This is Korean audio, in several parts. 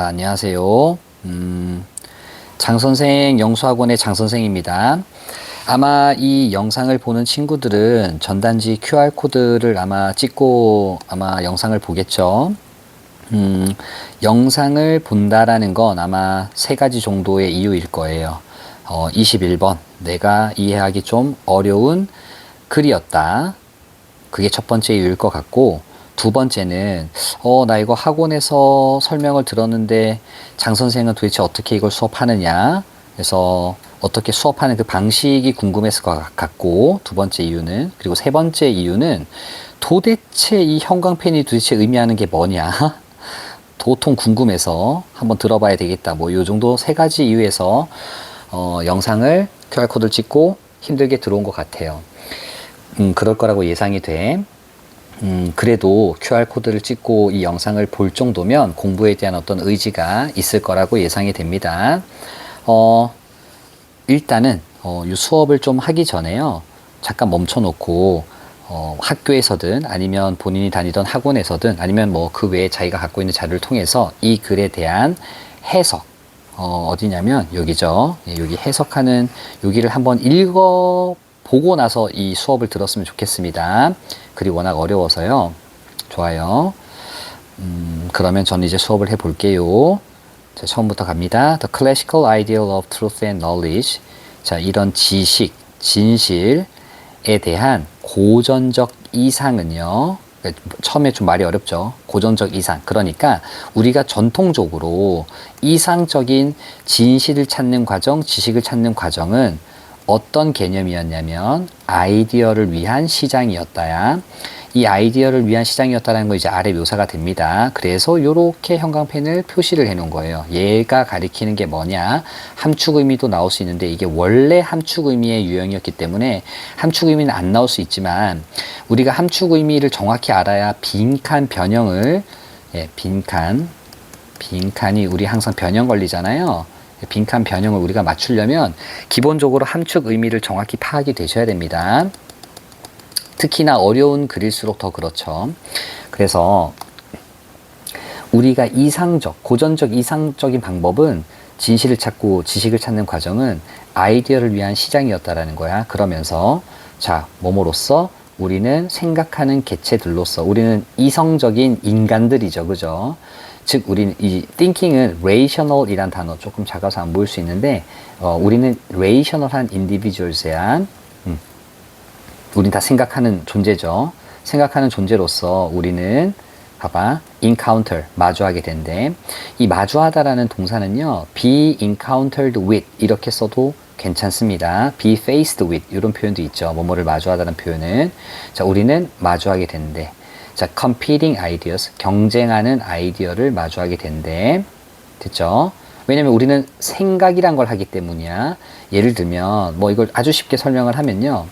안녕하세요. 장선생 영수학원의 장선생입니다. 아마 이 영상을 보는 친구들은 전단지 QR코드를 아마 찍고 아마 영상을 보겠죠. 영상을 본다라는 건 아마 세 가지 정도의 이유일 거예요. 21번, 내가 이해하기 좀 어려운 글이었다. 그게 첫 번째 이유일 것 같고, 두 번째는 나 이거 학원에서 설명을 들었는데 장 선생은 도대체 어떻게 이걸 수업하느냐, 그래서 어떻게 수업하는 그 방식이 궁금했을 것 같고, 두 번째 이유는, 그리고 세 번째 이유는 도대체 이 형광펜이 도대체 의미하는 게 뭐냐 도통 궁금해서 한번 들어봐야 되겠다, 뭐 요 정도 세 가지 이유에서 영상을 QR코드를 찍고 힘들게 들어온 것 같아요. 그럴 거라고 예상이 돼. 그래도 QR코드를 찍고 이 영상을 볼 정도면 공부에 대한 어떤 의지가 있을 거라고 예상이 됩니다. 일단은 이 수업을 좀 하기 전에요, 잠깐 멈춰놓고 학교에서든 아니면 본인이 다니던 학원에서든 아니면 뭐 그 외에 자기가 갖고 있는 자료를 통해서 이 글에 대한 해석, 어디냐면 여기죠. 여기 해석하는 여기를 한번 보고 나서 이 수업을 들었으면 좋겠습니다. 글이 워낙 어려워서요. 좋아요. 그러면 저는 이제 수업을 해볼게요. 자, 처음부터 갑니다. The classical ideal of truth and knowledge. 자, 이런 지식, 진실에 대한 고전적 이상은요. 처음에 좀 말이 어렵죠. 고전적 이상. 그러니까 우리가 전통적으로 이상적인 진실을 찾는 과정, 지식을 찾는 과정은 어떤 개념이었냐면 아이디어를 위한 시장이었다야. 이 아이디어를 위한 시장이었다는 거 이제 아래 묘사가 됩니다. 그래서 이렇게 형광펜을 표시를 해 놓은 거예요. 얘가 가리키는 게 뭐냐, 함축 의미도 나올 수 있는데 이게 원래 함축 의미의 유형이었기 때문에 함축 의미는 안 나올 수 있지만 우리가 함축 의미를 정확히 알아야 빈칸 변형을, 빈칸이 우리 항상 변형 걸리잖아요. 빈칸 변형을 우리가 맞추려면 기본적으로 함축 의미를 정확히 파악이 되셔야 됩니다. 특히나 어려운 글일수록 더 그렇죠. 그래서 우리가 고전적 이상적인 방법은 진실을 찾고 지식을 찾는 과정은 아이디어를 위한 시장이었다라는 거야. 그러면서 자, 뭐뭐로써 우리는 생각하는 개체들로서 우리는 이성적인 인간들이죠. 그죠? 즉 우리는 이 thinking은 rational이란 단어 조금 작아서 안 보일 수 있는데 우리는 rational한 individuals야. 우린 다 생각하는 존재죠. 생각하는 존재로서 우리는 봐봐, encounter, 마주하게 된대. 이 마주하다라는 동사는요, be encountered with 이렇게 써도 괜찮습니다. be faced with 이런 표현도 있죠. 뭐뭐를 마주하다는 표현은. 자, 우리는 마주하게 된대. 자, competing ideas, 경쟁하는 아이디어를 마주하게 된대. 됐죠? 왜냐면 우리는 생각이란 걸 하기 때문이야. 예를 들면 뭐 이걸 아주 쉽게 설명을 하면요,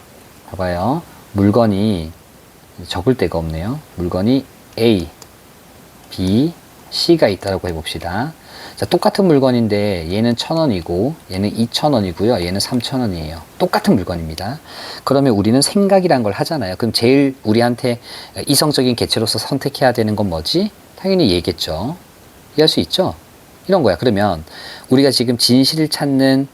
봐봐요. 물건이 적을 데가 없네요. 물건이 A, B, C가 있다고 해봅시다. 자, 똑같은 물건인데 얘는 1,000원이고 얘는 2,000원이고요. 얘는 3,000원이에요. 똑같은 물건입니다. 그러면 우리는 생각이란 걸 하잖아요. 그럼 제일 우리한테 이성적인 개체로서 선택해야 되는 건 뭐지? 당연히 얘겠죠. 이해할 수 있죠? 이런 거야. 그러면 우리가 지금 진실을 찾는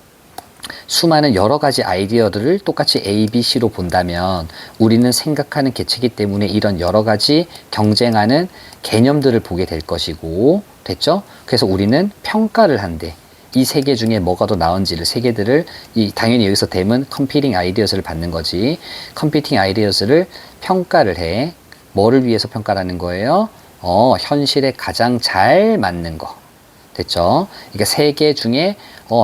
수많은 여러 가지 아이디어들을 똑같이 A, B, C로 본다면 우리는 생각하는 개체이기 때문에 이런 여러 가지 경쟁하는 개념들을 보게 될 것이고, 됐죠? 그래서 우리는 평가를 한대. 이 세 개 중에 뭐가 더 나은지를, 세 개들을, 당연히 여기서 댐은 competing ideas를 받는 거지. competing ideas를 평가를 해. 뭐를 위해서 평가라는 거예요? 현실에 가장 잘 맞는 거. 됐죠? 그러니까 세 개 중에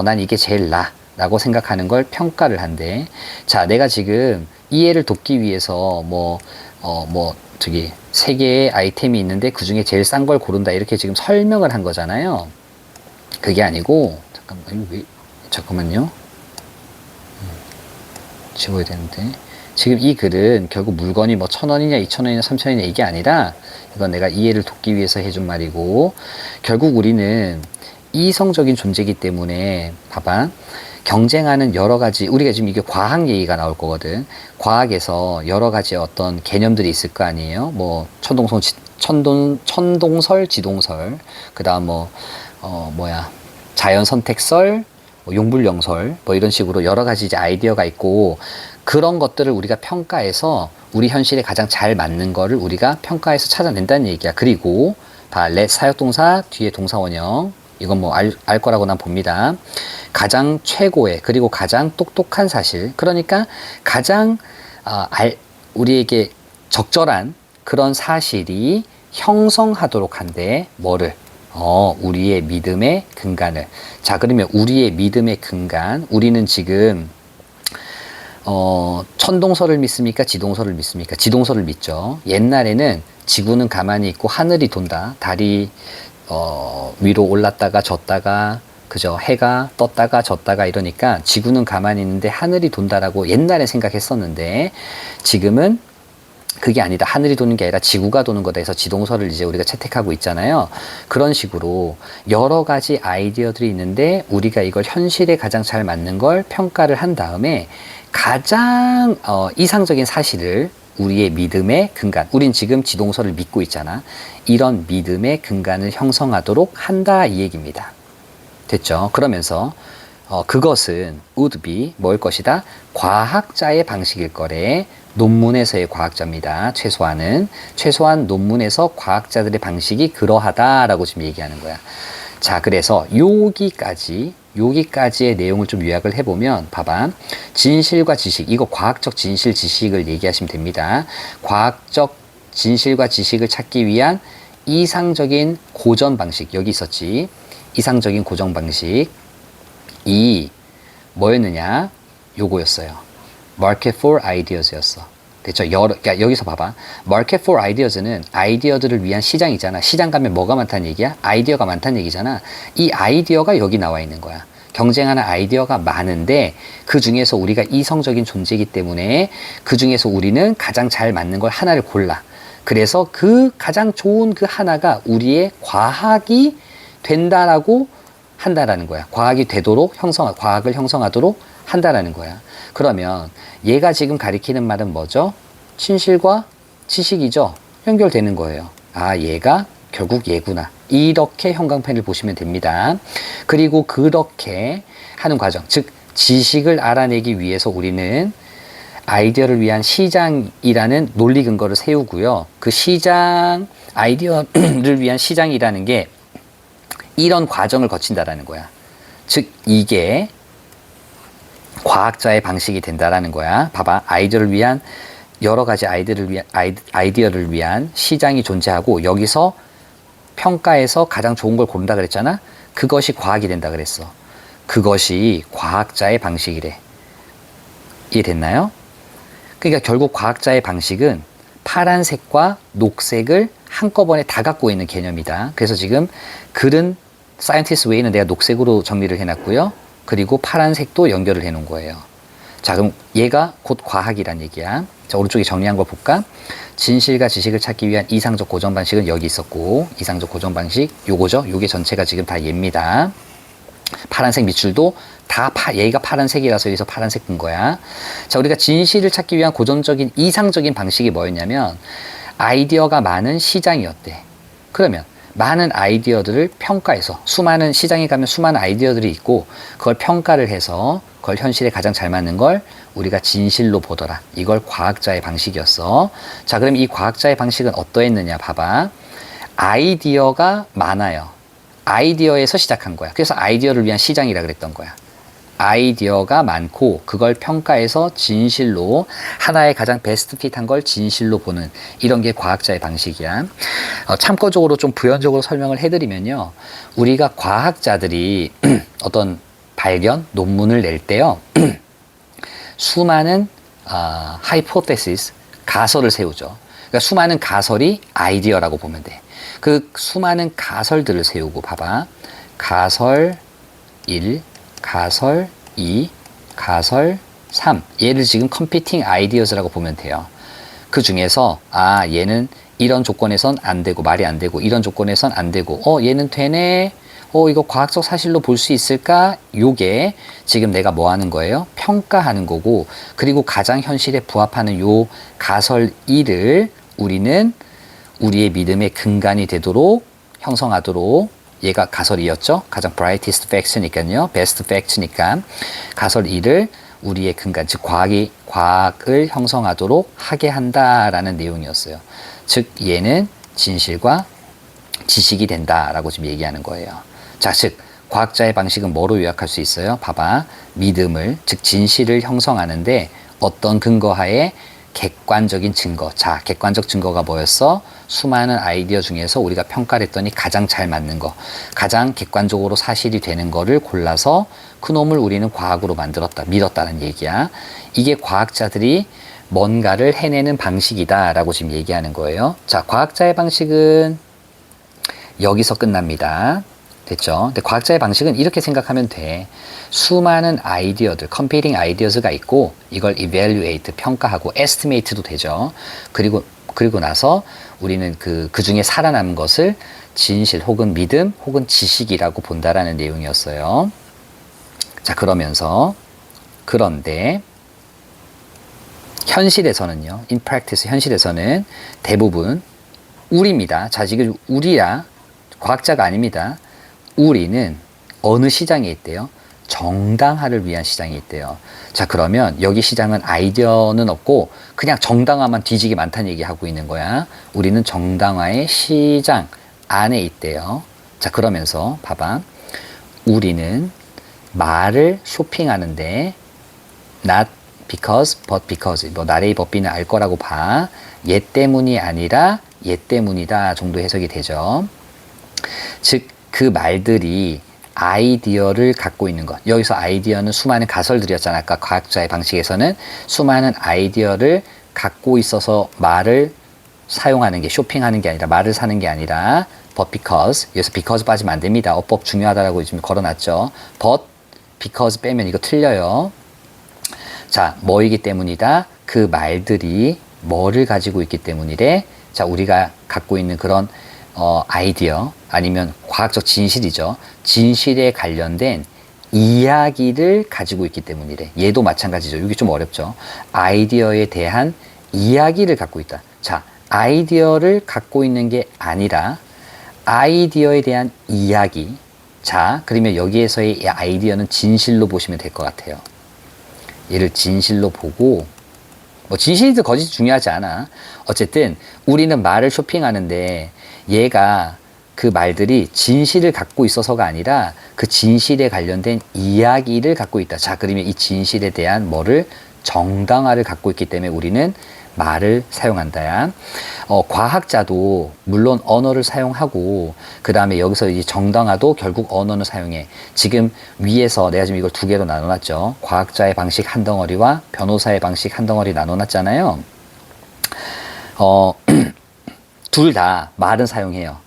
난 이게 제일 라고 생각하는 걸 평가를 한대. 자, 내가 지금 이해를 돕기 위해서 세 개의 아이템이 있는데 그 중에 제일 싼 걸 고른다, 이렇게 지금 설명을 한 거잖아요. 그게 아니고, 잠깐만요. 지워야 되는데. 지금 이 글은 결국 물건이 뭐 1,000원이냐, 2,000원이냐, 3,000원이냐 이게 아니라, 이건 내가 이해를 돕기 위해서 해준 말이고, 결국 우리는 이성적인 존재이기 때문에, 봐봐. 경쟁하는 여러 가지, 우리가 지금 이게 과학 얘기가 나올 거거든. 과학에서 여러 가지 어떤 개념들이 있을 거 아니에요. 뭐 천동설, 지동설, 그 다음 자연 선택설, 용불용설, 이런 식으로 여러 가지 이제 아이디어가 있고, 그런 것들을 우리가 평가해서 우리 현실에 가장 잘 맞는 거를 우리가 평가해서 찾아낸다는 얘기야. 그리고 let 사역동사 뒤에 동사원형, 이건 알 거라고 난 봅니다. 가장 최고의, 그리고 가장 똑똑한 사실, 그러니까 가장 우리에게 적절한 그런 사실이 형성하도록 한데, 뭐를? 우리의 믿음의 근간을. 자, 그러면 우리의 믿음의 근간, 우리는 지금 천동설을 믿습니까? 지동설을 믿습니까? 지동설을 믿죠. 옛날에는 지구는 가만히 있고 하늘이 돈다. 달이 위로 올랐다가 졌다가, 그죠? 해가 떴다가 졌다가 이러니까 지구는 가만히 있는데 하늘이 돈다라고 옛날에 생각했었는데, 지금은 그게 아니다. 하늘이 도는 게 아니라 지구가 도는 거다 해서 지동설을 이제 우리가 채택하고 있잖아요. 그런 식으로 여러 가지 아이디어들이 있는데, 우리가 이걸 현실에 가장 잘 맞는 걸 평가를 한 다음에 가장 이상적인 사실을, 우리의 믿음의 근간, 우린 지금 지동설을 믿고 있잖아. 이런 믿음의 근간을 형성하도록 한다, 이 얘기입니다. 됐죠? 그러면서 그것은 would be 뭐일 것이다? 과학자의 방식일 거래. 논문에서의 과학자입니다. 최소한 논문에서 과학자들의 방식이 그러하다라고 지금 얘기하는 거야. 자, 그래서 여기까지의 내용을 좀 요약을 해보면, 봐봐. 진실과 지식, 이거 과학적 진실 지식을 얘기하시면 됩니다. 과학적 진실과 지식을 찾기 위한 이상적인 고전 방식, 여기 있었지. 이상적인 고전 방식. 이 뭐였느냐? 요거였어요. Market for Ideas였어. 됐죠? 그러니까 여기서 봐봐. Market for Ideas는 아이디어들을 위한 시장이잖아. 시장 가면 뭐가 많다는 얘기야? 아이디어가 많다는 얘기잖아. 이 아이디어가 여기 나와 있는 거야. 경쟁하는 아이디어가 많은데, 그 중에서 우리가 이성적인 존재이기 때문에 그 중에서 우리는 가장 잘 맞는 걸 하나를 골라. 그래서 그 가장 좋은 그 하나가 우리의 과학이 된다라고 한다라는 거야. 과학이 되도록 과학을 형성하도록 한다라는 거야. 그러면 얘가 지금 가리키는 말은 뭐죠? 진실과 지식이죠. 연결되는 거예요. 아, 얘가 결국 얘구나. 이렇게 형광펜을 보시면 됩니다. 그리고 그렇게 하는 과정, 즉 지식을 알아내기 위해서 우리는 아이디어를 위한 시장이라는 논리 근거를 세우고요. 그 아이디어를 위한 시장이라는 게 이런 과정을 거친다라는 거야. 즉 이게 과학자의 방식이 된다라는 거야. 봐봐. 여러 가지 아이디어를 위한 시장이 존재하고, 여기서 평가해서 가장 좋은 걸 고른다 그랬잖아. 그것이 과학이 된다 그랬어. 그것이 과학자의 방식이래. 이해됐나요? 그러니까 결국 과학자의 방식은 파란색과 녹색을 한꺼번에 다 갖고 있는 개념이다. 그래서 지금 글은 사이언티스트 웨이는 내가 녹색으로 정리를 해놨고요. 그리고 파란색도 연결을 해 놓은 거예요. 자, 그럼 얘가 곧 과학이란 얘기야. 자, 오른쪽에 정리한 걸 볼까? 진실과 지식을 찾기 위한 이상적 고정 방식은 여기 있었고, 이상적 고정 방식 요거죠. 요게 전체가 지금 다 얘입니다. 파란색 밑줄도 다 얘가 파란색이라서 여기서 파란색 본 거야. 자, 우리가 진실을 찾기 위한 고전적인 이상적인 방식이 뭐였냐면, 아이디어가 많은 시장이었대. 그러면 많은 아이디어들을 평가해서, 수많은 시장에 가면 수많은 아이디어들이 있고, 그걸 평가를 해서 그걸 현실에 가장 잘 맞는 걸 우리가 진실로 보더라. 이걸 과학자의 방식이었어. 자, 그럼 이 과학자의 방식은 어떠했느냐 봐봐. 아이디어가 많아요. 아이디어에서 시작한 거야. 그래서 아이디어를 위한 시장이라 그랬던 거야. 아이디어가 많고 그걸 평가해서 진실로, 하나의 가장 베스트 핏한 걸 진실로 보는, 이런 게 과학자의 방식이야. 참고적으로 좀 부연적으로 설명을 해드리면요, 우리가 과학자들이 어떤 발견, 논문을 낼 때요 수많은 hypothesis, 가설을 세우죠. 그러니까 수많은 가설이 아이디어라고 보면 돼. 그 수많은 가설들을 세우고, 봐봐. 가설 1, 가설 2, 가설 3. 얘를 지금 competing ideas라고 보면 돼요. 그 중에서 얘는 이런 조건에선 안 되고, 말이 안 되고, 이런 조건에선 안 되고, 얘는 되네. 이거 과학적 사실로 볼 수 있을까? 요게 지금 내가 뭐 하는 거예요? 평가하는 거고, 그리고 가장 현실에 부합하는 요 가설 1을 우리는 우리의 믿음의 근간이 되도록 형성하도록 얘가 가설 2였죠. 가장 brightest fact니까요. best fact니까 가설 2를 우리의 근간, 즉 과학을 형성하도록 하게 한다라는 내용이었어요. 즉 얘는 진실과 지식이 된다라고 지금 얘기하는 거예요. 자, 즉 과학자의 방식은 뭐로 요약할 수 있어요? 봐봐. 믿음을, 즉 진실을 형성하는데 어떤 근거하에 객관적인 증거. 자, 객관적 증거가 뭐였어? 수많은 아이디어 중에서 우리가 평가를 했더니 가장 잘 맞는 거, 가장 객관적으로 사실이 되는 거를 골라서 그놈을 우리는 과학으로 만들었다, 믿었다는 얘기야. 이게 과학자들이 뭔가를 해내는 방식이다 라고 지금 얘기하는 거예요. 자, 과학자의 방식은 여기서 끝납니다. 됐죠? 근데 과학자의 방식은 이렇게 생각하면 돼. 수많은 아이디어들, competing ideas가 있고 이걸 evaluate, 평가하고 estimate도 되죠. 그리고 나서 우리는 그 중에 살아남은 것을 진실 혹은 믿음 혹은 지식이라고 본다라는 내용이었어요. 자, 그런데 현실에서는요, in practice 현실에서는 대부분 우리입니다. 자, 지금 우리야, 과학자가 아닙니다. 우리는 어느 시장에 있대요? 정당화를 위한 시장이 있대요. 자, 그러면 여기 시장은 아이디어는 없고 그냥 정당화만 뒤지게 많다는 얘기하고 있는 거야. 우리는 정당화의 시장 안에 있대요. 자, 그러면서 봐봐. 우리는 말을 쇼핑하는데 not because, but because, 뭐 나레이 법비는 알 거라고 봐. 얘 때문이 아니라 얘 때문이다 정도 해석이 되죠. 즉 그 말들이 아이디어를 갖고 있는 것. 여기서 아이디어는 수많은 가설들이었잖아. 아까 과학자의 방식에서는 수많은 아이디어를 갖고 있어서 말을 사용하는 게, 쇼핑하는 게 아니라, 말을 사는 게 아니라 but because. 여기서 because 빠지면 안 됩니다. 어법 중요하다라고 지금 걸어놨죠. but because 빼면 이거 틀려요. 자, 뭐이기 때문이다? 그 말들이 뭐를 가지고 있기 때문이래? 자, 우리가 갖고 있는 그런 아이디어 아니면 과학적 진실이죠. 진실에 관련된 이야기를 가지고 있기 때문이래. 얘도 마찬가지죠. 이게 좀 어렵죠. 아이디어에 대한 이야기를 갖고 있다. 자, 아이디어를 갖고 있는 게 아니라 아이디어에 대한 이야기. 자, 그러면 여기에서의 이 아이디어는 진실로 보시면 될 것 같아요. 얘를 진실로 보고, 뭐 진실이든 거짓이 중요하지 않아. 어쨌든 우리는 말을 쇼핑하는데 얘가 그 말들이 진실을 갖고 있어서가 아니라 그 진실에 관련된 이야기를 갖고 있다. 자, 그러면 이 진실에 대한 뭐를 정당화를 갖고 있기 때문에 우리는 말을 사용한다야. 과학자도 물론 언어를 사용하고 그 다음에 여기서 이제 정당화도 결국 언어는 사용해. 지금 위에서 내가 지금 이걸 두 개로 나눠놨죠. 과학자의 방식 한 덩어리와 변호사의 방식 한 덩어리 나눠놨잖아요. 둘 다 말은 사용해요.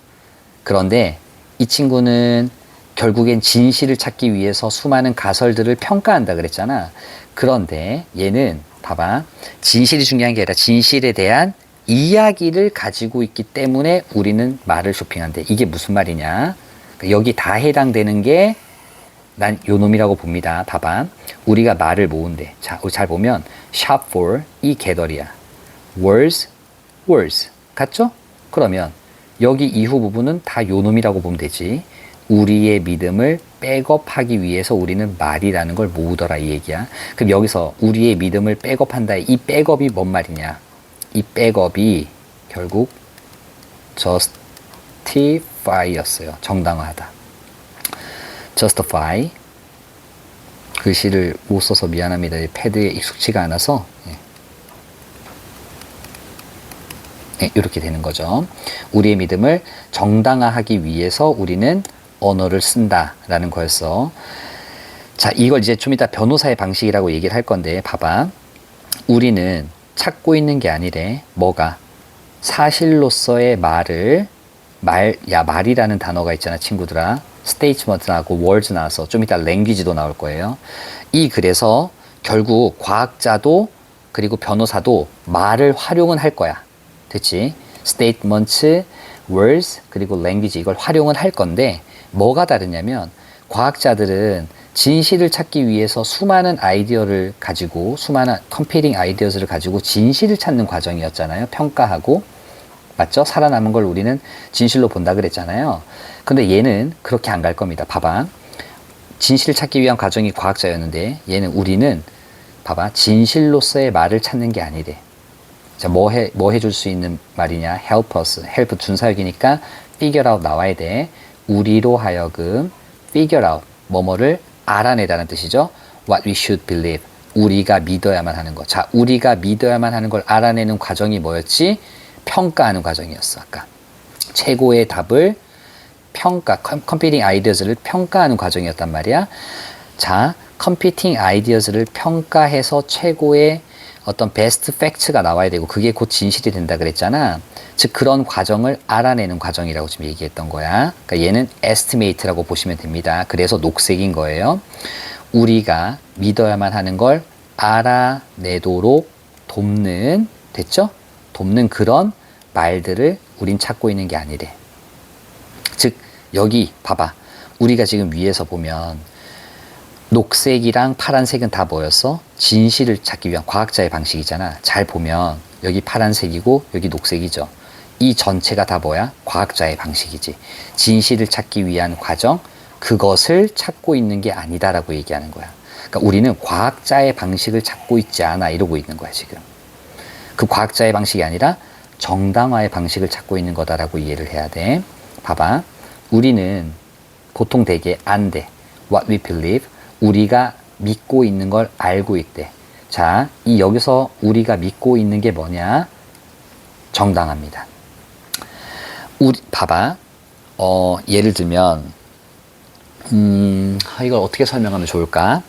그런데 이 친구는 결국엔 진실을 찾기 위해서 수많은 가설들을 평가한다 그랬잖아. 그런데 얘는 봐봐. 진실이 중요한 게 아니라 진실에 대한 이야기를 가지고 있기 때문에 우리는 말을 쇼핑한대. 이게 무슨 말이냐? 여기 다 해당되는 게 난 요 놈이라고 봅니다. 봐봐. 우리가 말을 모은대. 자, 우리 잘 보면 shop for 이 개덜이야. words, words. 같죠? 그러면 여기 이후 부분은 다 요 놈이라고 보면 되지. 우리의 믿음을 백업하기 위해서 우리는 말이라는 걸 모으더라 이 얘기야. 그럼 여기서 우리의 믿음을 백업한다. 이 백업이 뭔 말이냐? 이 백업이 결국 justify였어요. 정당화하다. justify. 글씨를 못 써서 미안합니다. 패드에 익숙치가 않아서. 이렇게 되는 거죠. 우리의 믿음을 정당화하기 위해서 우리는 언어를 쓴다라는 거였어. 자, 이걸 이제 좀 이따 변호사의 방식이라고 얘기를 할 건데 봐봐. 우리는 찾고 있는 게 아니래. 뭐가? 사실로서의 말이라는 단어가 있잖아, 친구들아. statement하고 words 나와서 좀 이따 language도 나올 거예요. 이 글에서 결국 과학자도 그리고 변호사도 말을 활용은 할 거야. 됐지? statements, words, 그리고 language 이걸 활용은 할 건데 뭐가 다르냐면 과학자들은 진실을 찾기 위해서 수많은 아이디어를 가지고 수많은 competing ideas를 가지고 진실을 찾는 과정이었잖아요. 평가하고 맞죠? 살아남은 걸 우리는 진실로 본다 그랬잖아요. 근데 얘는 그렇게 안 갈 겁니다. 봐봐. 진실을 찾기 위한 과정이 과학자였는데 우리는 봐봐. 진실로서의 말을 찾는 게 아니래. 자, 뭐 해줄 수 있는 말이냐? help us. help 준사역이니까 figure out 나와야 돼. 우리로 하여금 figure out. 뭐뭐를 알아내다는 뜻이죠. what we should believe. 우리가 믿어야만 하는 것. 자, 우리가 믿어야만 하는 걸 알아내는 과정이 뭐였지? 평가하는 과정이었어. 아까. 최고의 답을 competing ideas를 평가하는 과정이었단 말이야. 자, competing ideas를 평가해서 최고의 어떤 베스트 팩트가 나와야 되고 그게 곧 진실이 된다 그랬잖아. 즉 그런 과정을 알아내는 과정이라고 지금 얘기했던 거야. 그러니까 얘는 estimate라고 보시면 됩니다. 그래서 녹색인 거예요. 우리가 믿어야만 하는 걸 알아내도록 돕는, 됐죠? 돕는 그런 말들을 우린 찾고 있는 게 아니래. 즉 여기 봐봐. 우리가 지금 위에서 보면 녹색이랑 파란색은 다 뭐였어? 진실을 찾기 위한 과학자의 방식이잖아. 잘 보면 여기 파란색이고 여기 녹색이죠. 이 전체가 다 뭐야? 과학자의 방식이지. 진실을 찾기 위한 과정, 그것을 찾고 있는 게 아니다라고 얘기하는 거야. 그러니까 우리는 과학자의 방식을 찾고 있지 않아 이러고 있는 거야 지금. 그 과학자의 방식이 아니라 정당화의 방식을 찾고 있는 거다라고 이해를 해야 돼. 봐봐. 우리는 보통 되게 안 돼. What we believe. 우리가 믿고 있는 걸 알고 있대. 자, 이 여기서 우리가 믿고 있는 게 뭐냐? 정당합니다. 봐봐. 예를 들면, 이걸 어떻게 설명하면 좋을까?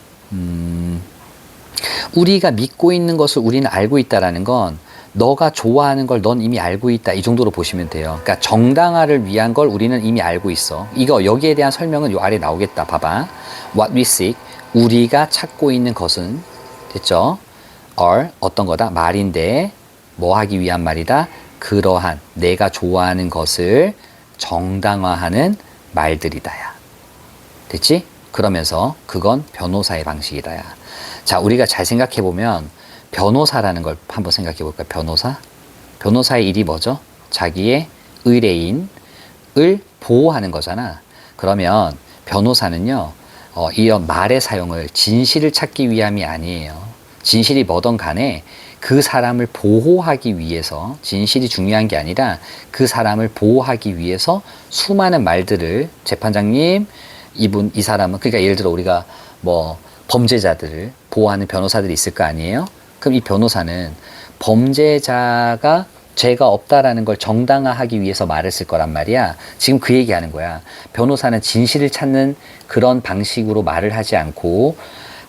우리가 믿고 있는 것을 우리는 알고 있다라는 건 너가 좋아하는 걸 넌 이미 알고 있다. 이 정도로 보시면 돼요. 그러니까 정당화를 위한 걸 우리는 이미 알고 있어. 이거 여기에 대한 설명은 요 아래 나오겠다. 봐봐. What we seek. 우리가 찾고 있는 것은 됐죠? are 어떤 거다? 말인데 뭐 하기 위한 말이다? 그러한 내가 좋아하는 것을 정당화하는 말들이다야. 됐지? 그러면서 그건 변호사의 방식이다야. 자, 우리가 잘 생각해 보면 변호사라는 걸 한번 생각해 볼까요? 변호사? 변호사의 일이 뭐죠? 자기의 의뢰인을 보호하는 거잖아. 그러면 변호사는요, 이런 말의 사용을 진실을 찾기 위함이 아니에요. 진실이 뭐든 간에 그 사람을 보호하기 위해서, 진실이 중요한 게 아니라 그 사람을 보호하기 위해서 수많은 말들을 재판장님, 이 사람은, 그러니까 예를 들어 우리가 뭐 범죄자들을 보호하는 변호사들이 있을 거 아니에요? 그럼 이 변호사는 범죄자가 죄가 없다라는 걸 정당화하기 위해서 말을 쓸 거란 말이야. 지금 그 얘기하는 거야. 변호사는 진실을 찾는 그런 방식으로 말을 하지 않고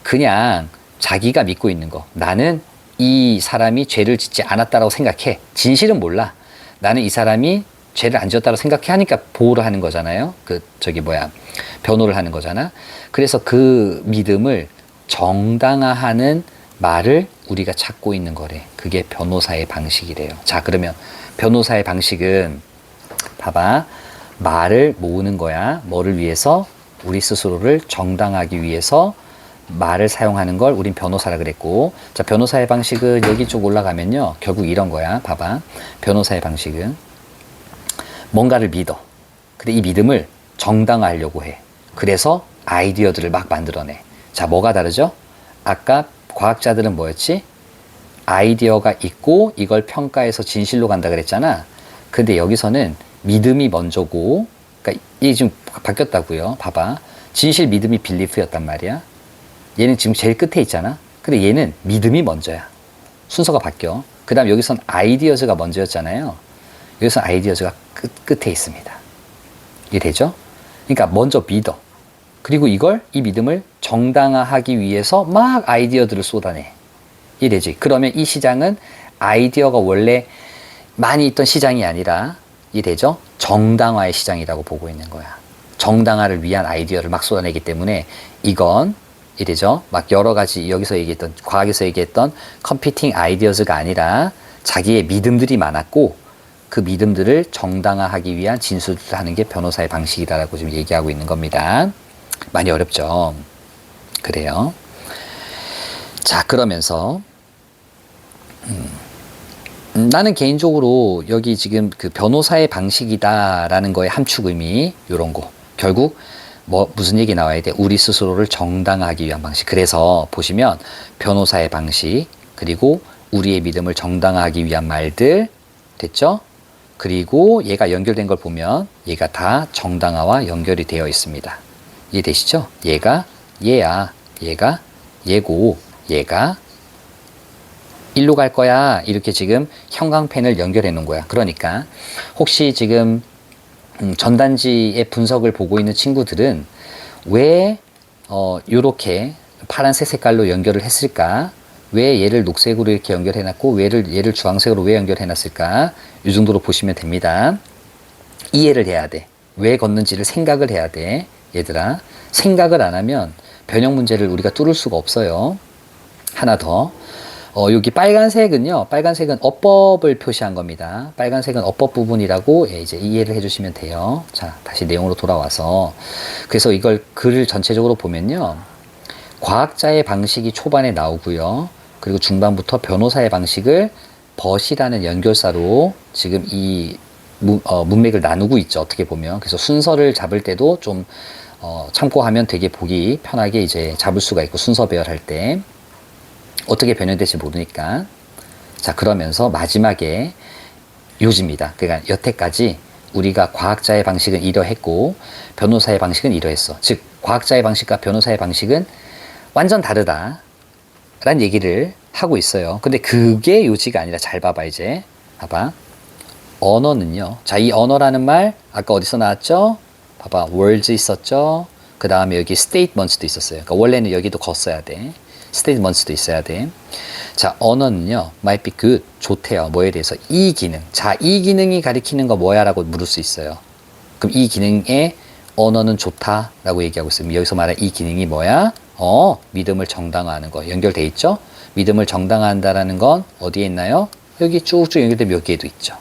그냥 자기가 믿고 있는 거. 나는 이 사람이 죄를 짓지 않았다라고 생각해. 진실은 몰라. 나는 이 사람이 죄를 안 지었다고 생각해 하니까 보호를 하는 거잖아요. 변호를 하는 거잖아. 그래서 그 믿음을 정당화하는 말을 우리가 찾고 있는 거래. 그게 변호사의 방식이래요. 자, 그러면 변호사의 방식은 봐봐. 말을 모으는 거야. 뭐를 위해서? 우리 스스로를 정당하기 위해서 말을 사용하는 걸 우린 변호사라 그랬고, 자, 변호사의 방식은 여기 쪽 올라가면요. 결국 이런 거야. 봐봐. 변호사의 방식은 뭔가를 믿어. 근데 이 믿음을 정당화하려고 해. 그래서 아이디어들을 막 만들어내. 자, 뭐가 다르죠? 아까 과학자들은 뭐였지? 아이디어가 있고 이걸 평가해서 진실로 간다 그랬잖아. 근데 여기서는 믿음이 먼저고, 그러니까 이게 지금 바뀌었다고요. 봐봐. 진실, 믿음이 빌리프였단 말이야. 얘는 지금 제일 끝에 있잖아. 근데 얘는 믿음이 먼저야. 순서가 바뀌어. 그 다음 여기선 아이디어즈가 먼저였잖아요. 여기선 아이디어즈가 끝에 있습니다. 이해되죠? 그러니까 먼저 믿어. 그리고 이 믿음을 정당화하기 위해서 막 아이디어들을 쏟아내. 이래지. 그러면 이 시장은 아이디어가 원래 많이 있던 시장이 아니라, 이래죠? 정당화의 시장이라고 보고 있는 거야. 정당화를 위한 아이디어를 막 쏟아내기 때문에 이건, 이래죠? 막 여러 가지 여기서 얘기했던, 과학에서 얘기했던 컴피팅 아이디어즈가 아니라 자기의 믿음들이 많았고 그 믿음들을 정당화하기 위한 진술을 하는 게 변호사의 방식이다라고 지금 얘기하고 있는 겁니다. 많이 어렵죠? 그래요. 자, 그러면서 나는 개인적으로 여기 지금 그 변호사의 방식이다라는 거의 함축 의미 요런 거 결국 뭐 무슨 얘기 나와야 돼? 우리 스스로를 정당화하기 위한 방식. 그래서 보시면 변호사의 방식 그리고 우리의 믿음을 정당화하기 위한 말들 됐죠? 그리고 얘가 연결된 걸 보면 얘가 다 정당화와 연결이 되어 있습니다. 이해되시죠? 얘가 얘야, 얘가 얘고 얘가 일로 갈 거야. 이렇게 지금 형광펜을 연결해 놓은 거야. 그러니까 혹시 지금 전단지의 분석을 보고 있는 친구들은 왜 요렇게 파란색 색깔로 연결을 했을까? 왜 얘를 녹색으로 이렇게 연결해 놨고 얘를 주황색으로 왜 연결해 놨을까? 이 정도로 보시면 됩니다. 이해를 해야 돼. 왜 걷는지를 생각을 해야 돼. 얘들아. 생각을 안 하면 변형 문제를 우리가 뚫을 수가 없어요. 하나 더. 여기 빨간색은요. 빨간색은 어법을 표시한 겁니다. 빨간색은 어법 부분이라고 이제 이해를 해주시면 돼요. 자, 다시 내용으로 돌아와서. 그래서 이걸 글을 전체적으로 보면요. 과학자의 방식이 초반에 나오고요. 그리고 중반부터 변호사의 방식을 벗이라는 연결사로 지금 이 문맥을 나누고 있죠. 어떻게 보면. 그래서 순서를 잡을 때도 좀 참고하면 되게 보기 편하게 이제 잡을 수가 있고 순서 배열할 때. 어떻게 변형될지 모르니까. 자, 그러면서 마지막에 요지입니다. 그러니까 여태까지 우리가 과학자의 방식은 이러했고 변호사의 방식은 이러했어. 즉 과학자의 방식과 변호사의 방식은 완전 다르다 라는 얘기를 하고 있어요. 근데 그게 요지가 아니라 잘 봐봐. 이제 봐봐. 언어는요. 자, 이 언어라는 말 아까 어디서 나왔죠? 봐봐. words 있었죠. 그 다음에 여기 statements도 있었어요. 그러니까 원래는 여기도 걷어야 돼. statements도 있어야 돼. 자, 언어는요. might be good. 좋대요. 뭐에 대해서? 이 기능. 자, 이 기능이 가리키는 거 뭐야? 라고 물을 수 있어요. 그럼 이 기능에 언어는 좋다 라고 얘기하고 있습니다. 여기서 말한 이 기능이 뭐야? 믿음을 정당화하는 거. 연결돼 있죠? 믿음을 정당화한다라는 건 어디에 있나요? 여기 쭉쭉 연결된 몇 개도 있죠.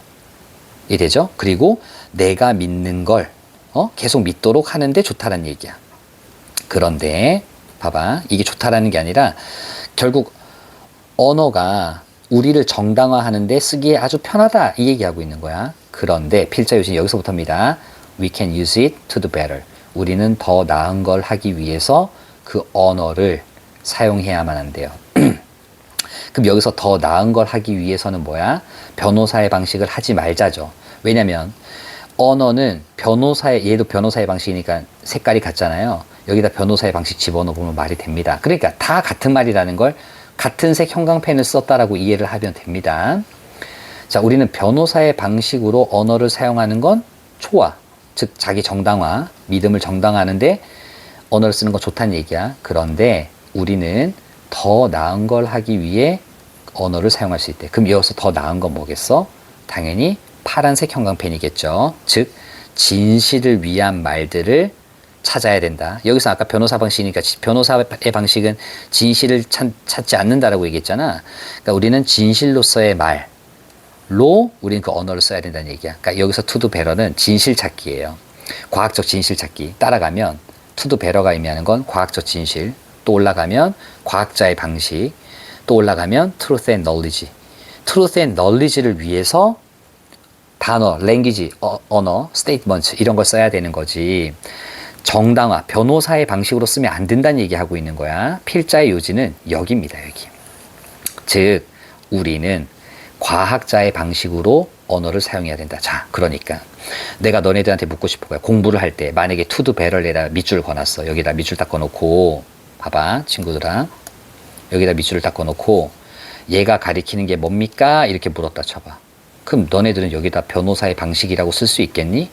이해되죠? 그리고 내가 믿는 걸 계속 믿도록 하는데 좋다라는 얘기야. 그런데 봐봐. 이게 좋다라는 게 아니라 결국 언어가 우리를 정당화하는데 쓰기에 아주 편하다 이 얘기하고 있는 거야. 그런데 필자 요지는 여기서부터입니다. We can use it to the better. 우리는 더 나은 걸 하기 위해서 그 언어를 사용해야만 한대요. 그럼 여기서 더 나은 걸 하기 위해서는 뭐야? 변호사의 방식을 하지 말자죠. 왜냐면 언어는 얘도 변호사의 방식이니까 색깔이 같잖아요. 여기다 변호사의 방식 집어넣어 보면 말이 됩니다. 그러니까 다 같은 말이라는 걸 같은 색 형광펜을 썼다라고 이해를 하면 됩니다. 자, 우리는 변호사의 방식으로 언어를 사용하는 건 좋아. 즉 자기 정당화, 믿음을 정당화하는데 언어를 쓰는 건 좋다는 얘기야. 그런데 우리는 더 나은 걸 하기 위해 언어를 사용할 수 있대. 그럼 여기서 더 나은 건 뭐겠어? 당연히 파란색 형광펜이겠죠. 즉 진실을 위한 말들을 찾아야 된다. 여기서 아까 변호사 방식이니까 변호사의 방식은 진실을 찾지 않는다라고 얘기했잖아. 그러니까 우리는 진실로서의 말로 우리는 그 언어를 써야 된다는 얘기야. 그러니까 여기서 to do better는 진실 찾기예요. 과학적 진실 찾기. 따라가면 to do better가 의미하는 건 과학적 진실. 또 올라가면 과학자의 방식. 또 올라가면 truth and knowledge. truth and knowledge를 위해서 단어, language, 언어, statements 이런 걸 써야 되는 거지. 정당화, 변호사의 방식으로 쓰면 안 된다는 얘기하고 있는 거야. 필자의 요지는 여기입니다. 여기. 즉 우리는 과학자의 방식으로 언어를 사용해야 된다. 자, 그러니까 내가 너네들한테 묻고 싶은 거야. 공부를 할 때 만약에 to do better에다 밑줄 그어놨어. 여기다 밑줄 딱 그어놓고 봐봐 친구들아. 여기다 밑줄을 딱 그어놓고 얘가 가리키는 게 뭡니까? 이렇게 물었다 쳐봐. 그럼 너네들은 여기다 변호사의 방식이라고 쓸 수 있겠니?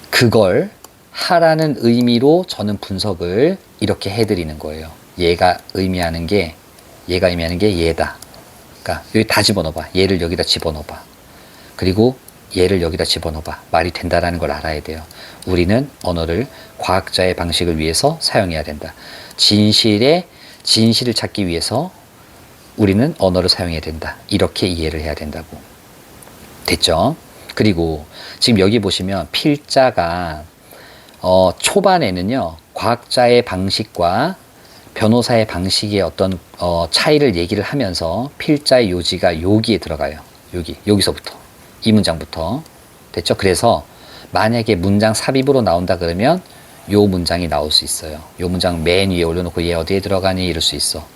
그걸 하라는 의미로 저는 분석을 이렇게 해드리는 거예요. 얘가 의미하는 게 얘다. 그러니까 여기 다 집어넣어봐. 얘를 여기다 집어넣어봐. 그리고 얘를 여기다 집어넣어봐. 말이 된다라는 걸 알아야 돼요. 우리는 언어를 과학자의 방식을 위해서 사용해야 된다. 진실을 찾기 위해서 우리는 언어를 사용해야 된다. 이렇게 이해를 해야 된다고. 됐죠? 그리고 지금 여기 보시면 필자가 초반에는요 과학자의 방식과 변호사의 방식의 어떤 차이를 얘기를 하면서 필자의 요지가 여기에 들어가요. 여기서부터. 이 문장부터. 됐죠? 그래서 만약에 문장 삽입으로 나온다 그러면 요 문장이 나올 수 있어요. 요 문장 맨 위에 올려놓고 얘 어디에 들어가니? 이럴 수 있어.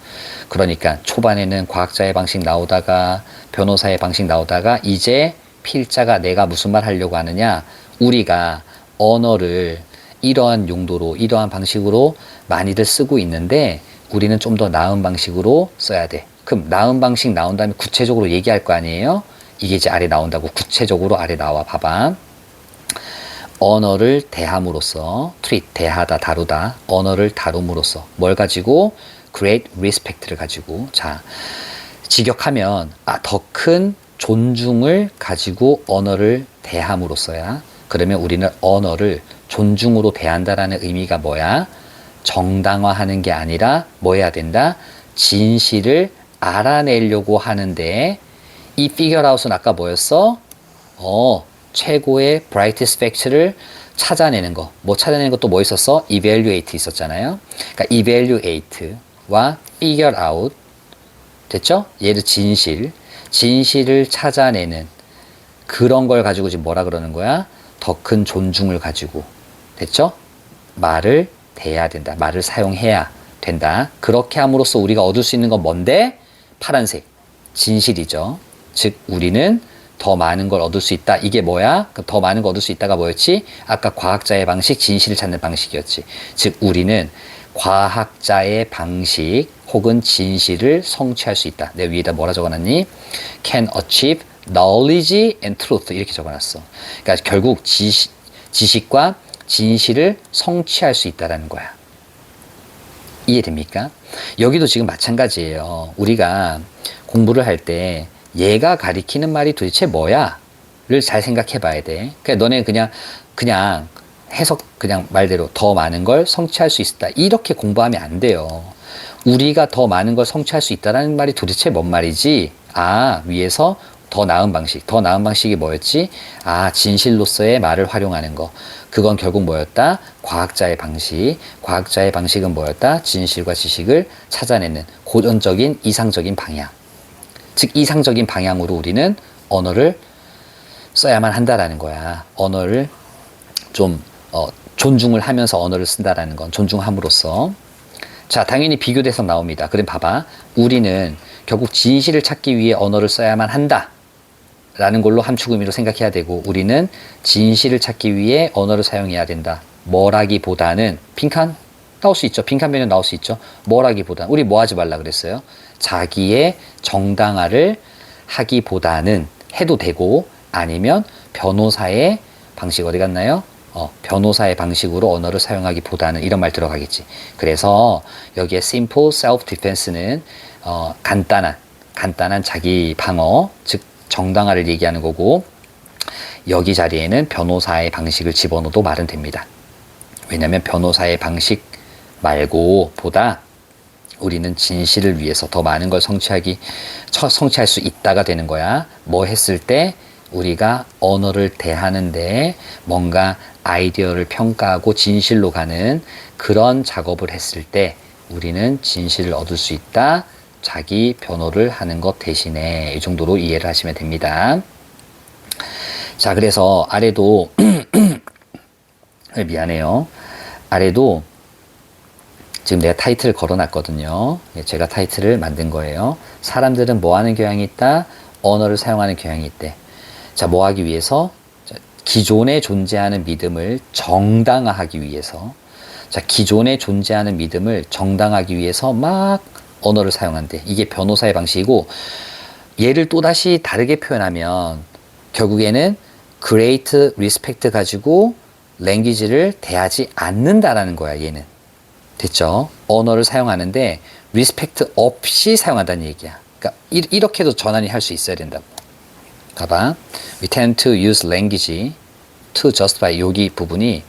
그러니까 초반에는 과학자의 방식 나오다가 변호사의 방식 나오다가 이제 필자가 내가 무슨 말 하려고 하느냐? 우리가 언어를 이러한 용도로 이러한 방식으로 많이들 쓰고 있는데 우리는 좀 더 나은 방식으로 써야 돼. 그럼 나은 방식 나온 다음에 구체적으로 얘기할 거 아니에요? 이게 이제 아래 나온다고. 구체적으로 아래 나와. 봐봐. 언어를 대함으로써 treat, 대하다, 다루다. 언어를 다룸으로써 뭘 가지고? great respect를 가지고. 자, 직역하면 더 큰 존중을 가지고 언어를 대함으로써야. 그러면 우리는 언어를 존중으로 대한다라는 의미가 뭐야? 정당화하는 게 아니라 뭐 해야 된다? 진실을 알아내려고 하는데 이 figure out은 아까 뭐였어? 최고의 brightest fact를 찾아내는 거. 뭐 찾아내는 것도 뭐 있었어? evaluate 있었잖아요. 그러니까 evaluate와 figure out. 됐죠? 얘를 진실을 찾아내는 그런 걸 가지고 지금 뭐라 그러는 거야? 더 큰 존중을 가지고. 됐죠? 말을 대해야 된다. 말을 사용해야 된다. 그렇게 함으로써 우리가 얻을 수 있는 건 뭔데? 파란색. 진실이죠. 즉 우리는 더 많은 걸 얻을 수 있다. 이게 뭐야? 더 많은 걸 얻을 수 있다가 뭐였지? 아까 과학자의 방식, 진실을 찾는 방식이었지. 즉 우리는 과학자의 방식 혹은 진실을 성취할 수 있다. 내 위에다 뭐라 적어놨니? Can achieve knowledge and truth 이렇게 적어놨어. 그러니까 결국 지식과 진실을 성취할 수 있다라는 거야. 이해됩니까? 여기도 지금 마찬가지예요. 우리가 공부를 할 때 얘가 가리키는 말이 도대체 뭐야? 를 잘 생각해 봐야 돼. 그러니까 너네 그냥 해석 그냥 말대로 더 많은 걸 성취할 수 있다. 이렇게 공부하면 안 돼요. 우리가 더 많은 걸 성취할 수 있다라는 말이 도대체 뭔 말이지? 위에서 더 나은 방식. 더 나은 방식이 뭐였지? 진실로서의 말을 활용하는 거. 그건 결국 뭐였다? 과학자의 방식. 과학자의 방식은 뭐였다? 진실과 지식을 찾아내는 고전적인 이상적인 방향. 즉 이상적인 방향으로 우리는 언어를 써야만 한다라는 거야. 언어를 좀 존중을 하면서 언어를 쓴다라는 건 존중함으로써. 자, 당연히 비교돼서 나옵니다. 그럼 봐봐. 우리는 결국 진실을 찾기 위해 언어를 써야만 한다. 라는 걸로 함축 의미로 생각해야 되고 우리는 진실을 찾기 위해 언어를 사용해야 된다. 뭐라기보다는 빈칸 나올 수 있죠. 빈칸 변형 나올 수 있죠. 뭐라기보다 우리 뭐 하지 말라 그랬어요? 자기의 정당화를 하기보다는 해도 되고 아니면 변호사의 방식 어디 갔나요? 변호사의 방식으로 언어를 사용하기보다는 이런 말 들어가겠지. 그래서 여기에 simple self-defense는 간단한 자기 방어, 즉 정당화를 얘기하는 거고 여기 자리에는 변호사의 방식을 집어넣어도 말은 됩니다. 왜냐하면 변호사의 방식 말고 보다 우리는 진실을 위해서 더 많은 걸 성취할 수 있다가 되는 거야. 뭐 했을 때 우리가 언어를 대하는데 뭔가 아이디어를 평가하고 진실로 가는 그런 작업을 했을 때 우리는 진실을 얻을 수 있다. 자기 변호를 하는 것 대신에 이 정도로 이해를 하시면 됩니다. 자, 그래서 아래도 미안해요. 아래도 지금 내가 타이틀을 걸어놨거든요. 제가 타이틀을 만든 거예요. 사람들은 뭐 하는 경향이 있다? 언어를 사용하는 경향이 있대. 자, 뭐 하기 위해서? 기존에 존재하는 믿음을 정당화하기 위해서. 자, 기존에 존재하는 믿음을 정당화하기 위해서 막 언어를 사용한대. 이게 변호사의 방식이고 얘를 또다시 다르게 표현하면 결국에는 great respect 가지고 랭귀지를 대하지 않는다라는 거야. 얘는. 됐죠? 언어를 사용하는데 respect 없이 사용한다는 얘기야. 그러니까 이렇게도 전환이 할 수 있어야 된다고. 봐봐. We tend to use language to justify 여기 부분이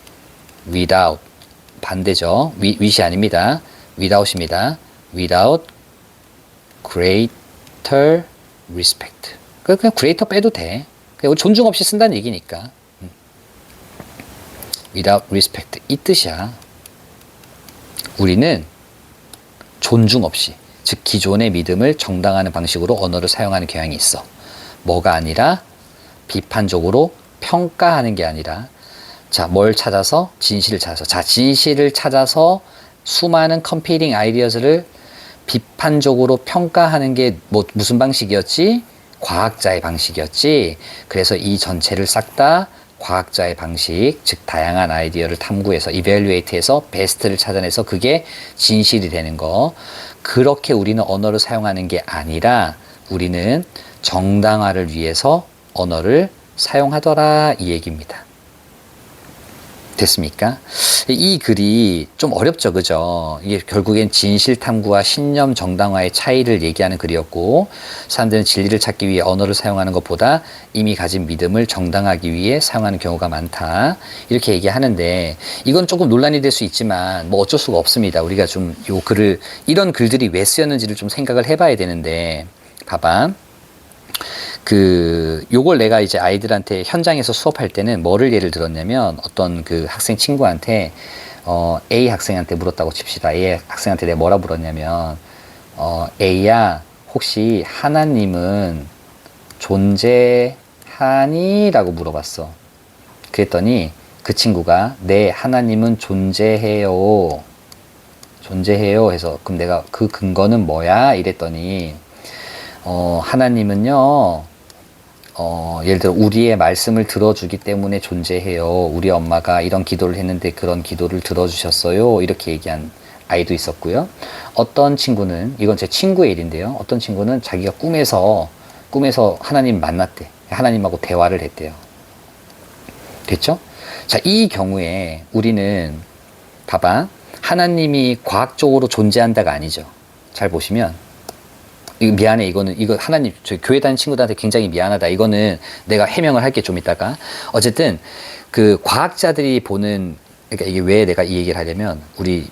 without 반대죠. wit이 아닙니다. without입니다. without greater respect. 그냥 greater 빼도 돼. 그냥 존중 없이 쓴다는 얘기니까. without respect 이 뜻이야. 우리는 존중 없이 즉 기존의 믿음을 정당화하는 방식으로 언어를 사용하는 경향이 있어. 뭐가 아니라 비판적으로 평가하는 게 아니라 자, 뭘 찾아서? 진실을 찾아서. 자, 진실을 찾아서 수많은 컴피팅 아이디어즈를 비판적으로 평가하는 게 뭐 무슨 방식이었지? 과학자의 방식이었지. 그래서 이 전체를 싹 다 과학자의 방식, 즉 다양한 아이디어를 탐구해서 이벨리에이트해서 베스트를 찾아내서 그게 진실이 되는 거. 그렇게 우리는 언어를 사용하는 게 아니라 우리는 정당화를 위해서 언어를 사용하더라 이 얘기입니다. 됐습니까? 이 글이 좀 어렵죠, 그죠? 이게 결국엔 진실 탐구와 신념 정당화의 차이를 얘기하는 글이었고, 사람들은 진리를 찾기 위해 언어를 사용하는 것보다 이미 가진 믿음을 정당하기 위해 사용하는 경우가 많다. 이렇게 얘기하는데, 이건 조금 논란이 될 수 있지만, 뭐 어쩔 수가 없습니다. 우리가 좀 요 글을, 이런 글들이 왜 쓰였는지를 좀 생각을 해봐야 되는데, 봐봐. 요걸 내가 이제 아이들한테 현장에서 수업할 때는 뭐를 예를 들었냐면 어떤 그 학생 친구한테 A 학생한테 물었다고 칩시다. A 학생한테 내가 뭐라 물었냐면 A야 혹시 하나님은 존재하니? 라고 물어봤어. 그랬더니 그 친구가 네 하나님은 존재해요. 존재해요 해서 그럼 내가 그 근거는 뭐야? 이랬더니 하나님은요 예를 들어 우리의 말씀을 들어주기 때문에 존재해요. 우리 엄마가 이런 기도를 했는데 그런 기도를 들어주셨어요. 이렇게 얘기한 아이도 있었고요. 어떤 친구는, 이건 제 친구의 일인데요. 어떤 친구는 자기가 꿈에서 하나님 만났대. 하나님하고 대화를 했대요. 됐죠? 자, 이 경우에 우리는 봐봐. 하나님이 과학적으로 존재한다가 아니죠. 잘 보시면 이거 미안해. 이거 하나님, 저 교회 다니는 친구들한테 굉장히 미안하다. 이거는 내가 해명을 할게 좀 이따가. 어쨌든, 그 과학자들이 보는, 그러니까 이게 왜 내가 이 얘기를 하냐면, 우리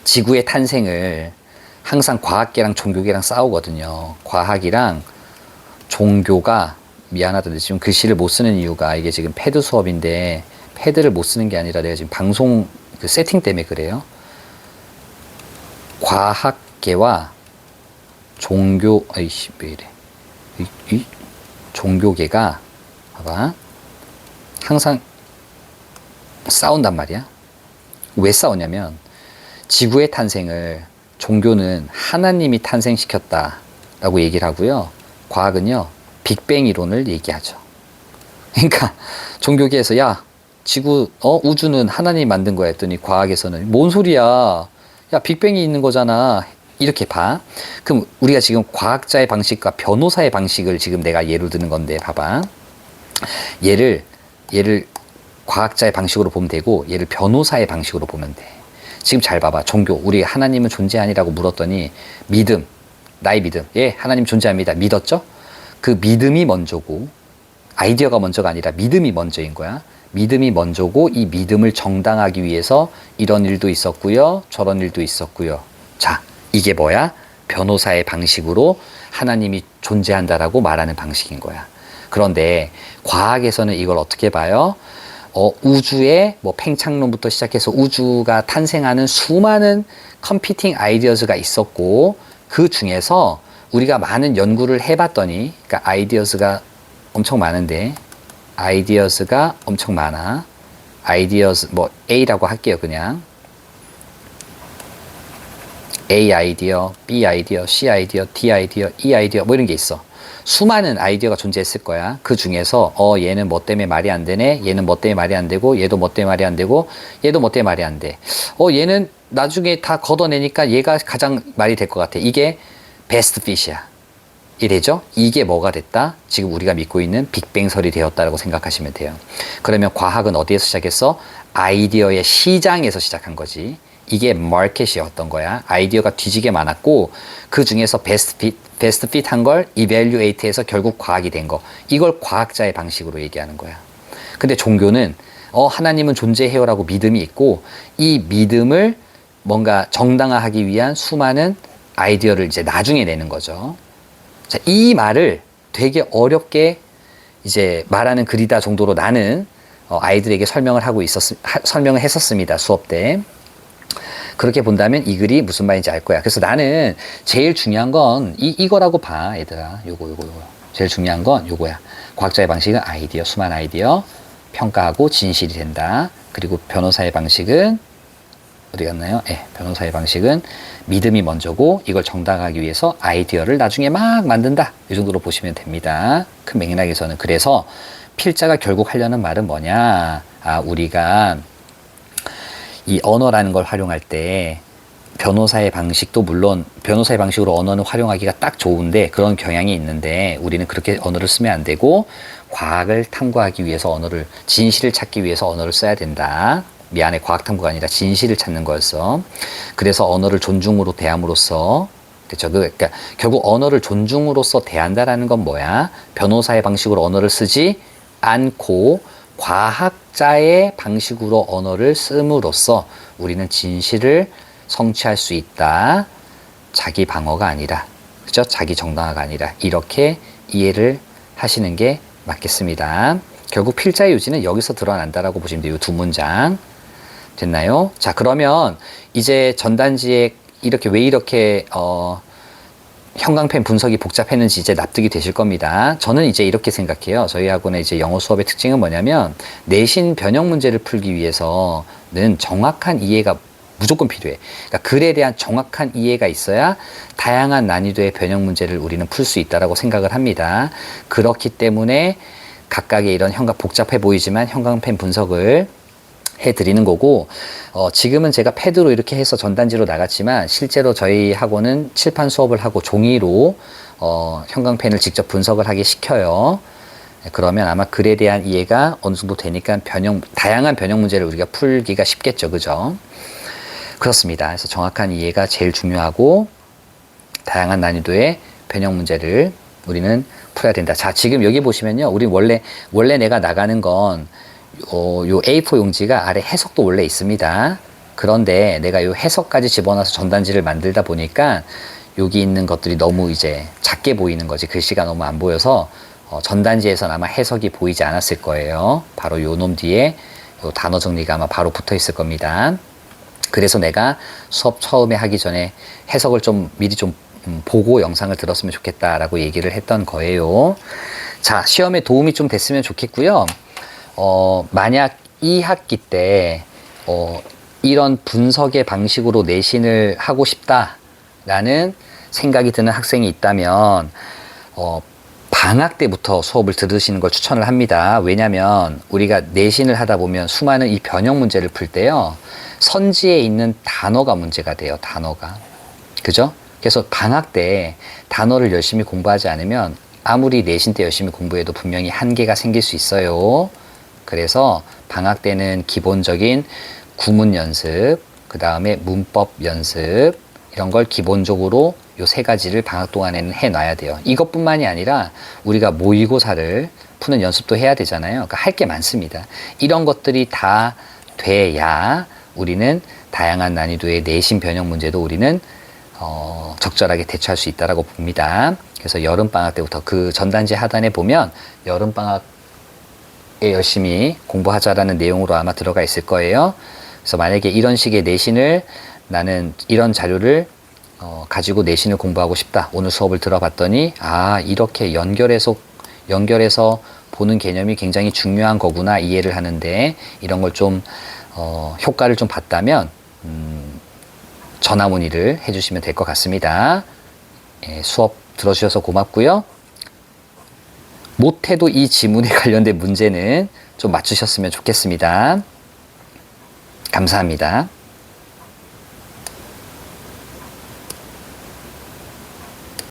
지구의 탄생을 항상 과학계랑 종교계랑 싸우거든요. 과학이랑 종교가, 미안하다. 지금 글씨를 못 쓰는 이유가 이게 지금 패드 수업인데, 패드를 못 쓰는 게 아니라 내가 지금 방송 그 세팅 때문에 그래요. 과학계와 종교, 아이씨, 왜 이래. 이 종교계가, 봐봐. 항상 싸운단 말이야. 왜 싸우냐면, 지구의 탄생을 종교는 하나님이 탄생시켰다. 라고 얘기를 하고요. 과학은요, 빅뱅 이론을 얘기하죠. 그러니까, 종교계에서, 야, 우주는 하나님이 만든 거야 했더니, 과학에서는, 뭔 소리야. 야, 빅뱅이 있는 거잖아. 이렇게 봐. 그럼 우리가 지금 과학자의 방식과 변호사의 방식을 지금 내가 예를 드는 건데 봐봐. 얘를 과학자의 방식으로 보면 되고 얘를 변호사의 방식으로 보면 돼. 지금 잘 봐봐. 종교. 우리 하나님은 존재하니라고 물었더니 믿음. 나의 믿음. 예, 하나님 존재합니다. 믿었죠? 그 믿음이 먼저고 아이디어가 먼저가 아니라 믿음이 먼저인 거야. 믿음이 먼저고 이 믿음을 정당하기 위해서 이런 일도 있었고요. 저런 일도 있었고요. 자, 이게 뭐야? 변호사의 방식으로 하나님이 존재한다라고 말하는 방식인 거야. 그런데 과학에서는 이걸 어떻게 봐요? 우주에 뭐 팽창론부터 시작해서 우주가 탄생하는 수많은 컴피팅 아이디어즈가 있었고 그 중에서 우리가 많은 연구를 해봤더니 그러니까 아이디어즈가 엄청 많은데 아이디어즈가 엄청 많아. 아이디어즈 뭐 A라고 할게요. 그냥 A 아이디어, B 아이디어, C 아이디어, D 아이디어, E 아이디어 뭐 이런 게 있어. 수많은 아이디어가 존재했을 거야. 그 중에서 얘는 뭐 때문에 말이 안 되네. 얘는 뭐 때문에 말이 안 되고 얘도 뭐 때문에 말이 안 되고 얘도 뭐 때문에 말이 안 돼. 얘는 나중에 다 걷어내니까 얘가 가장 말이 될 것 같아. 이게 베스트 핏이야. 이래죠? 이게 뭐가 됐다? 지금 우리가 믿고 있는 빅뱅설이 되었다라고 생각하시면 돼요. 그러면 과학은 어디에서 시작했어? 아이디어의 시장에서 시작한 거지. 이게 마켓이었던 거야. 아이디어가 뒤지게 많았고 그 중에서 베스트 핏 한 걸 이밸류에이트해서 결국 과학이 된 거. 이걸 과학자의 방식으로 얘기하는 거야. 근데 종교는 하나님은 존재해요라고 믿음이 있고 이 믿음을 뭔가 정당화하기 위한 수많은 아이디어를 이제 나중에 내는 거죠. 자, 이 말을 되게 어렵게 이제 말하는 글이다 정도로 나는 아이들에게 설명을 했었습니다. 수업 때. 그렇게 본다면 이 글이 무슨 말인지 알 거야. 그래서 나는 제일 중요한 건 이거라고 봐, 얘들아. 요거. 제일 중요한 건 요거야. 과학자의 방식은 아이디어, 수많은 아이디어, 평가하고 진실이 된다. 그리고 변호사의 방식은 어디 갔나요? 변호사의 방식은 믿음이 먼저고 이걸 정당하기 위해서 아이디어를 나중에 막 만든다. 이 정도로 보시면 됩니다. 큰 맥락에서는. 그래서 필자가 결국 하려는 말은 뭐냐? 우리가 이 언어라는 걸 활용할 때 변호사의 방식도 물론 변호사의 방식으로 언어는 활용하기가 딱 좋은데 그런 경향이 있는데 우리는 그렇게 언어를 쓰면 안 되고 과학을 탐구하기 위해서 언어를 진실을 찾기 위해서 언어를 써야 된다. 미안해, 과학 탐구가 아니라 진실을 찾는 거였어. 그래서 언어를 존중으로 대함으로써 그렇죠. 그러니까 결국 언어를 존중으로써 대한다라는 건 뭐야? 변호사의 방식으로 언어를 쓰지 않고 과학자의 방식으로 언어를 씀으로써 우리는 진실을 성취할 수 있다. 자기 방어가 아니라, 그죠? 자기 정당화가 아니라 이렇게 이해를 하시는 게 맞겠습니다. 결국 필자의 요지는 여기서 드러난다라고 보시면 돼요. 이 두 문장. 됐나요? 자, 그러면 이제 전단지에 왜 이렇게 형광펜 분석이 복잡했는지 이제 납득이 되실 겁니다. 저는 이제 이렇게 생각해요. 저희 학원의 이제 영어 수업의 특징은 뭐냐면 내신 변형 문제를 풀기 위해서는 정확한 이해가 무조건 필요해. 그러니까 글에 대한 정확한 이해가 있어야 다양한 난이도의 변형 문제를 우리는 풀 수 있다라고 생각을 합니다. 그렇기 때문에 각각의 이런 복잡해 보이지만 형광펜 분석을 해드리는 거고, 지금은 제가 패드로 이렇게 해서 전단지로 나갔지만 실제로 저희 학원은 칠판 수업을 하고 종이로 형광펜을 직접 분석을 하게 시켜요. 그러면 아마 글에 대한 이해가 어느 정도 되니까 다양한 변형 문제를 우리가 풀기가 쉽겠죠. 그죠? 그렇습니다. 그래서 정확한 이해가 제일 중요하고 다양한 난이도의 변형 문제를 우리는 풀어야 된다. 자, 지금 여기 보시면요. 우리 원래 내가 나가는 건 요 A4 용지가 아래 해석도 원래 있습니다. 그런데 내가 요 해석까지 집어넣어서 전단지를 만들다 보니까 여기 있는 것들이 너무 이제 작게 보이는 거지. 글씨가 너무 안 보여서 전단지에서는 아마 해석이 보이지 않았을 거예요. 바로 요 놈 뒤에 요 단어 정리가 아마 바로 붙어 있을 겁니다. 그래서 내가 수업 처음에 하기 전에 해석을 미리 보고 영상을 들었으면 좋겠다라고 얘기를 했던 거예요. 자, 시험에 도움이 좀 됐으면 좋겠고요. 만약 2학기 때 이런 분석의 방식으로 내신을 하고 싶다라는 생각이 드는 학생이 있다면 방학 때부터 수업을 들으시는 걸 추천을 합니다. 왜냐하면 우리가 내신을 하다 보면 수많은 이 변형 문제를 풀 때요. 선지에 있는 단어가 문제가 돼요. 단어가. 그죠? 그래서 방학 때 단어를 열심히 공부하지 않으면 아무리 내신 때 열심히 공부해도 분명히 한계가 생길 수 있어요. 그래서 방학 때는 기본적인 구문 연습, 그 다음에 문법 연습, 이런 걸 기본적으로 요 세 가지를 방학 동안에는 해놔야 돼요. 이것뿐만이 아니라 우리가 모의고사를 푸는 연습도 해야 되잖아요. 그러니까 할 게 많습니다. 이런 것들이 다 돼야 우리는 다양한 난이도의 내신 변형 문제도 우리는 적절하게 대처할 수 있다라고 봅니다. 그래서 여름방학 때부터 그 전단지 하단에 보면 여름방학에 열심히 공부하자라는 내용으로 아마 들어가 있을 거예요. 그래서 만약에 이런 식의 내신을 나는 이런 자료를 가지고 내신을 공부하고 싶다. 오늘 수업을 들어봤더니 이렇게 연결해서 보는 개념이 굉장히 중요한 거구나 이해를 하는데 이런 걸 좀 효과를 좀 봤다면 전화 문의를 해주시면 될 것 같습니다. 수업 들어주셔서 고맙고요. 못해도 이 지문에 관련된 문제는 좀 맞추셨으면 좋겠습니다. 감사합니다.